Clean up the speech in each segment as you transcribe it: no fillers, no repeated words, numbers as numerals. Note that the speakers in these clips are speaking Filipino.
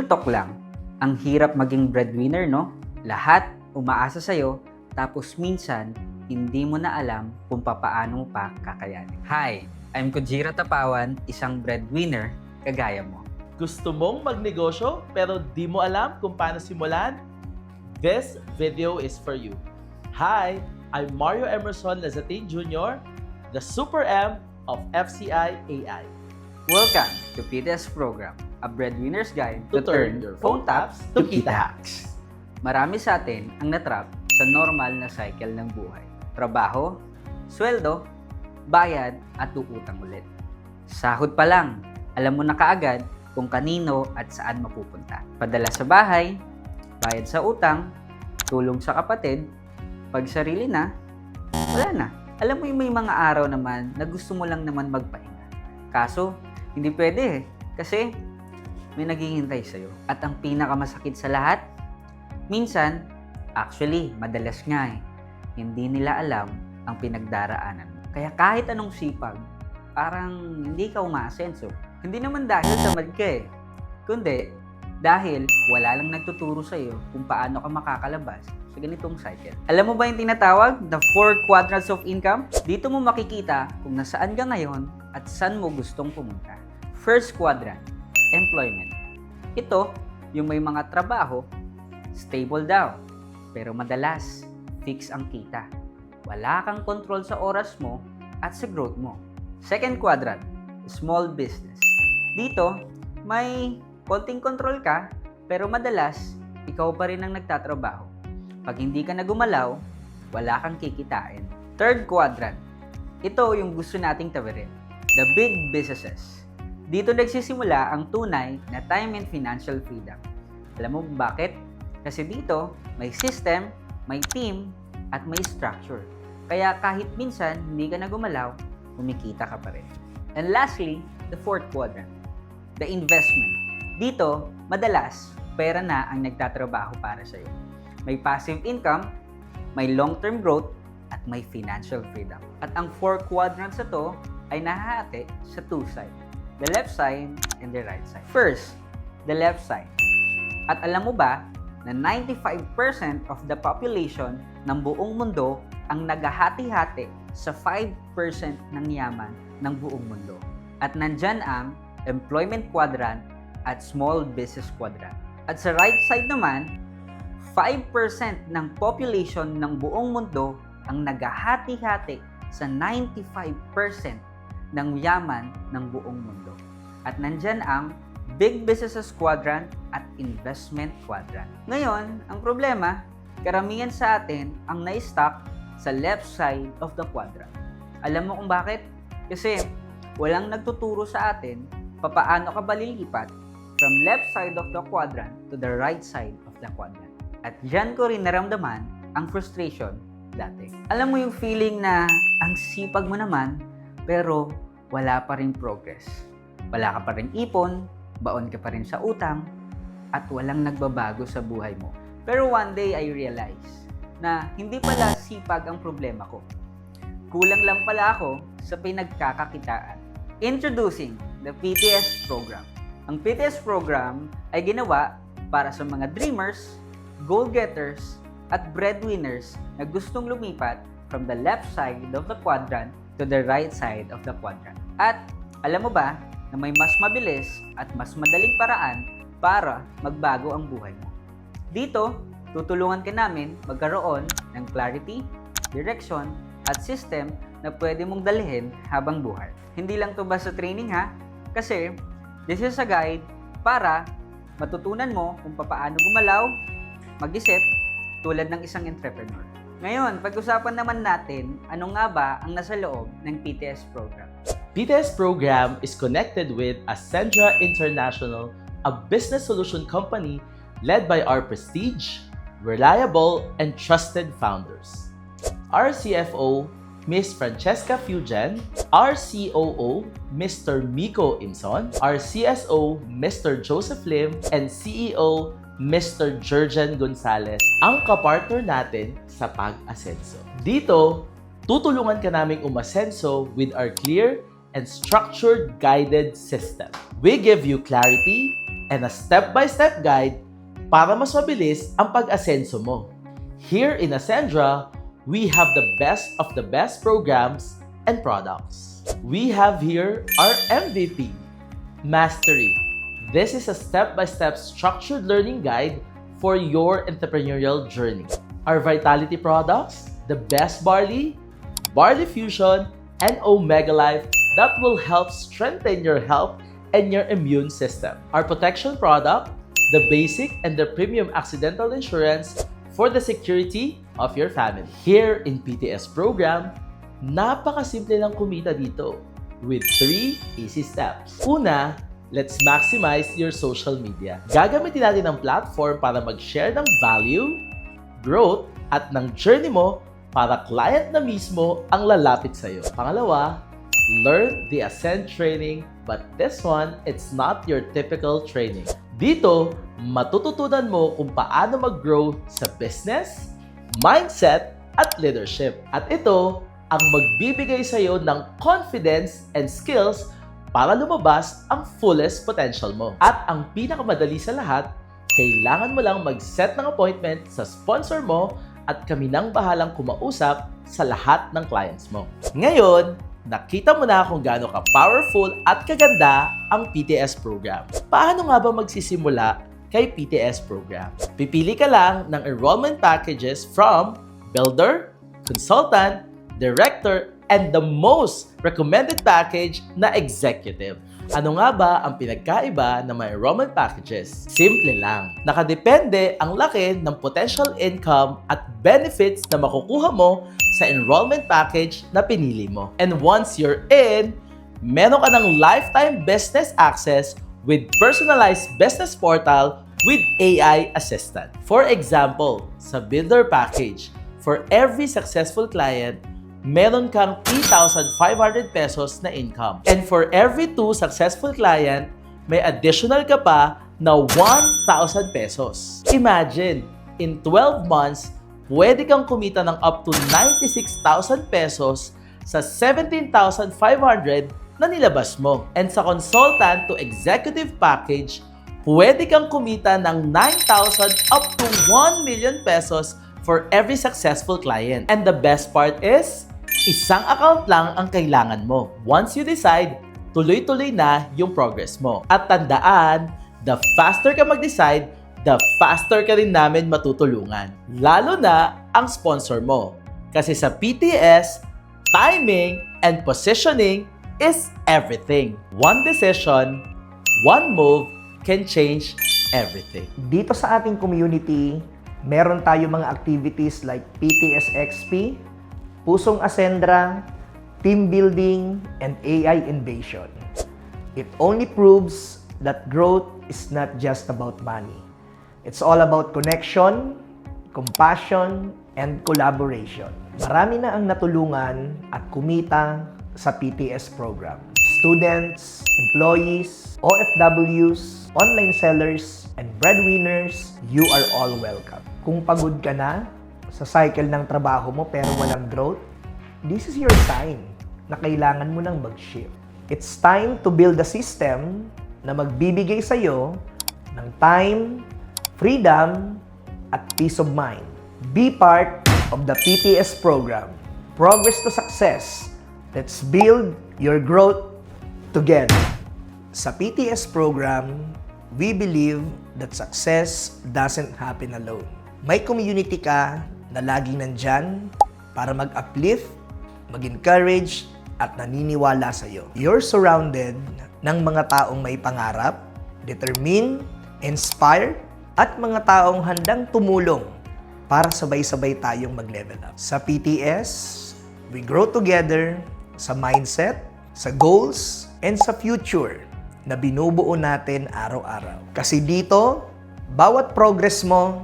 Real talk lang, ang hirap maging breadwinner, no? Lahat umaasa sa'yo, tapos minsan, hindi mo na alam kung papaano mo pa kakayanin. Hi, I'm Kojiro Tapawan, isang breadwinner kagaya mo. Gusto mong magnegosyo pero di mo alam kung paano simulan? This video is for you. Hi, I'm Mario Emerson Lazatin Jr., the Super M of FCI AI. Welcome to PTS Program, a breadwinner's guide To turn your phone taps to kita hacks. Marami sa atin ang natrap sa normal na cycle ng buhay. Trabaho, sweldo, bayad at uutang ulit. Sahod pa lang, alam mo na kaagad kung kanino at saan mapupunta. Padala sa bahay, bayad sa utang, tulong sa kapatid, pag sarili na, wala na. Alam mo yung may mga araw naman na gusto mo lang naman magpahinga. Kaso, hindi pwede kasi may naghihintay sa'yo. At ang pinakamasakit sa lahat, minsan, actually, madalas nga hindi nila alam ang pinagdaraanan mo. Kaya kahit anong sipag, parang hindi ka umaasenso. Hindi naman dahil tamad ka kundi dahil wala lang nagtuturo sa'yo kung paano ka makakalabas sa ganitong cycle. Alam mo ba yung tinatawag, the 4 quadrants of income? Dito mo makikita kung nasaan ka ngayon at saan mo gustong pumunta. First quadrant, employment. Ito, yung may mga trabaho, stable daw, pero madalas, fix ang kita. Wala kang control sa oras mo at sa growth mo. Second quadrant, small business. Dito, may konting control ka, pero madalas, ikaw pa rin ang nagtatrabaho. Pag hindi ka na gumalaw, wala kang kikitain. Third quadrant, ito yung gusto nating tawirin. The big businesses. Dito nagsisimula ang tunay na time and financial freedom. Alam mo bakit? Kasi dito, may system, may team, at may structure. Kaya kahit minsan hindi ka na gumalaw, kumikita ka pa rin. And lastly, the fourth quadrant, the investment. Dito, madalas, pera na ang nagtatrabaho para sa'yo. May passive income, may long-term growth, at may financial freedom. At ang 4 quadrants na to ay nahahati sa 2 sides. The left side and the right side. First, the left side. At alam mo ba na 95% of the population ng buong mundo ang naghahati-hati sa 5% ng yaman ng buong mundo. At nandyan ang employment quadrant at small business quadrant. At sa right side naman, 5% ng population ng buong mundo ang naghahati-hati sa 95% ng yaman ng buong mundo. At nandyan ang big businesses quadrant at investment quadrant. Ngayon, ang problema, karamihan sa atin ang na-stuck sa left side of the quadrant. Alam mo kung bakit? Kasi walang nagtuturo sa atin papaano ka ba lilipat from left side of the quadrant to the right side of the quadrant. At dyan ko rin naramdaman ang frustration dati. Alam mo yung feeling na ang sipag mo naman, pero wala pa rin progress. Wala ka pa rin ipon, baon ka pa rin sa utang, at walang nagbabago sa buhay mo. Pero one day I realized na hindi pala sipag ang problema ko. Kulang lang pala ako sa pinagkakakitaan. Introducing the PTS program. Ang PTS program ay ginawa para sa mga dreamers, goal-getters, at breadwinners na gustong lumipat from the left side of the quadrant to the right side of the quadrant. At alam mo ba na may mas mabilis at mas madaling paraan para magbago ang buhay mo? Dito, tutulungan ka namin magkaroon ng clarity, direction, at system na pwede mong dalhin habang buhay. Hindi lang to basta training kasi this is a guide para matutunan mo kung paano gumalaw, mag-isip, tulad ng isang entrepreneur. Ngayon, pag-usapan naman natin ano nga ba ang nasa loob ng PTS program. PTS program is connected with Ascendra International, a business solution company led by our prestige, reliable, and trusted founders. Our CFO, Ms. Francesca Fugen, our COO, Mr. Miko Imson, our CSO, Mr. Joseph Lim, and CEO, Mr. Jurgen Gonzalez, ang kapartner natin sa pag-asenso. Dito, tutulungan ka naming umasenso with our clear and structured guided system. We give you clarity, and a step-by-step guide para mas mabilis ang pag-asenso mo. Here in Ascendra, we have the best of the best programs and products. We have here our MVP, Mastery. This is a step-by-step structured learning guide for your entrepreneurial journey. Our Vitality products, the best barley, Barley Fusion, and Omega Life that will help strengthen your health and your immune system. Our protection product, the basic and the premium accidental insurance for the security of your family. Here in PTS program, napakasimple lang kumita dito with 3 easy steps. Una, let's maximize your social media. Gagamitin natin ang platform para mag-share ng value, growth, at ng journey mo para client na mismo ang lalapit sa'yo. Pangalawa, learn the Ascend training, but this one, it's not your typical training. Dito, matututunan mo kung paano mag-grow sa business, mindset, at leadership. At ito, ang magbibigay sa'yo ng confidence and skills para lumabas ang fullest potential mo. At ang pinakamadali sa lahat, kailangan mo lang mag-set ng appointment sa sponsor mo at kami nang bahalang kumausap sa lahat ng clients mo. Ngayon, nakita mo na kung gaano ka-powerful at kaganda ang PTS program. Paano nga ba magsisimula kay PTS program? Pipili ka lang ng enrollment packages from Builder, Consultant, Director, and the most recommended package na Executive. Ano nga ba ang pinagkaiba ng mga enrollment packages? Simple lang. Nakadepende ang laki ng potential income at benefits na makukuha mo sa enrollment package na pinili mo. And once you're in, meron ka ng lifetime business access with personalized business portal with AI assistant. For example, sa Builder package, for every successful client, meron kang 3,500 pesos na income. And for every 2 successful client, may additional ka pa na 1,000 pesos. Imagine, in 12 months, pwede kang kumita ng up to 96,000 pesos sa 17,500 na nilabas mo. And sa consultant to executive package, pwede kang kumita ng 9,000 up to 1 million pesos for every successful client. And the best part is, isang account lang ang kailangan mo. Once you decide, tuloy-tuloy na yung progress mo. At tandaan, the faster ka mag-decide, the faster ka rin namin matutulungan. Lalo na ang sponsor mo. Kasi sa PTS, timing and positioning is everything. One decision, one move can change everything. Dito sa ating community, meron tayo mga activities like PTS XP, Pusong Ascendra, team building, and AI invasion. It only proves that growth is not just about money. It's all about connection, compassion, and collaboration. Marami na ang natulungan at kumita sa PTS program. Students, employees, OFWs, online sellers, and breadwinners, you are all welcome. Kung pagod ka na sa cycle ng trabaho mo pero walang growth, this is your time na kailangan mo nang mag-shift. It's time to build a system na magbibigay sa'yo ng time, freedom, at peace of mind. Be part of the PTS program. Progress to success. Let's build your growth together. Sa PTS program, we believe that success doesn't happen alone. May community ka na laging nandyan para mag-uplift, mag-encourage, at naniniwala sa'yo. You're surrounded ng mga taong may pangarap, determined, inspired, at mga taong handang tumulong para sabay-sabay tayong mag-level up. Sa PTS, we grow together sa mindset, sa goals, and sa future na binubuo natin araw-araw. Kasi dito, bawat progress mo,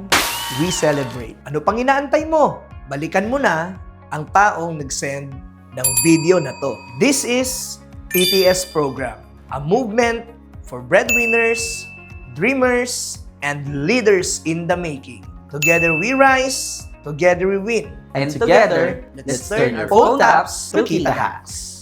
we celebrate. Ano pang inaantay mo? Balikan mo na ang taong nag-send ng video na to. This is PTS program, a movement for breadwinners, dreamers, and leaders in the making. Together we rise, together we win. And together, let's turn our phone taps to kita hacks.